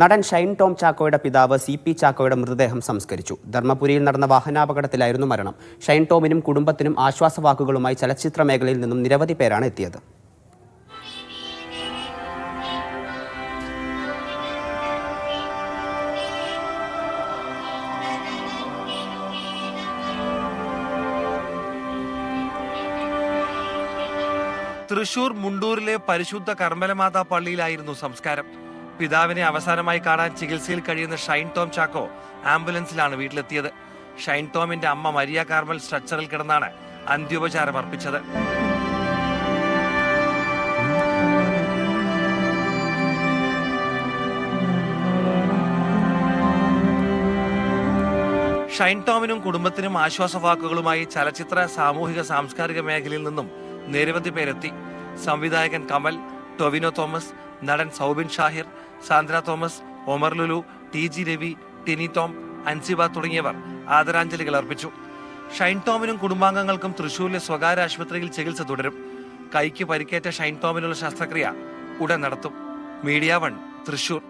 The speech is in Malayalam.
നടൻ ഷൈൻ ടോം ചാക്കോയുടെ പിതാവ് CP ചാക്കോയുടെ മൃതദേഹം സംസ്കരിച്ചു. ധർമ്മപുരിയിൽ നടന്ന വാഹനാപകടത്തിലായിരുന്നു മരണം. ഷൈൻ ടോമിനും കുടുംബത്തിനും ആശ്വാസവാക്കുകളുമായി ചലച്ചിത്ര മേഖലയിൽ നിന്നും നിരവധി പേരാണ് എത്തിയത്. തൃശൂർ മുണ്ടൂരിലെ പരിശുദ്ധ കർമ്മലമാതാ പള്ളിയിലായിരുന്നു സംസ്കാരം. പിതാവിനെ അവസാനമായി കാണാൻ ചികിത്സയിൽ കഴിയുന്ന ഷൈൻ ടോം ചാക്കോ ആംബുലൻസിലാണ് വീട്ടിലെത്തിയത്. ഷൈൻ ടോമിന്റെ അമ്മ മരിയ കാർമൽ സ്ട്രെച്ചറിൽ കിടന്നാണ് അന്ത്യോപചാരം അർപ്പിച്ചത്. ഷൈൻ ടോമിനും കുടുംബത്തിനും ആശ്വാസവാക്കുകളുമായി ചലച്ചിത്ര, സാമൂഹിക, സാംസ്കാരിക മേഖലയിൽ നിന്നും നിരവധി പേരെത്തി. സംവിധായകൻ കമൽ, ടൊവിനോ തോമസ്, നടൻ സൗബിൻ ഷാഹിർ, സാന്ദ്ര തോമസ്, ഒമർ ലുലു, TG രവി, ടിനി ടോം, അൻസിബ തുടങ്ങിയവർ ആദരാഞ്ജലികൾ അർപ്പിച്ചു. ഷൈൻ ടോമിനും കുടുംബാംഗങ്ങൾക്കും തൃശൂരിലെ സ്വകാര്യ ആശുപത്രിയിൽ ചികിത്സ തുടരും. കൈക്ക് പരിക്കേറ്റ ഷൈൻ ടോമിനുള്ള ശസ്ത്രക്രിയ ഉടൻ നടത്തും. മീഡിയ 1 തൃശൂർ.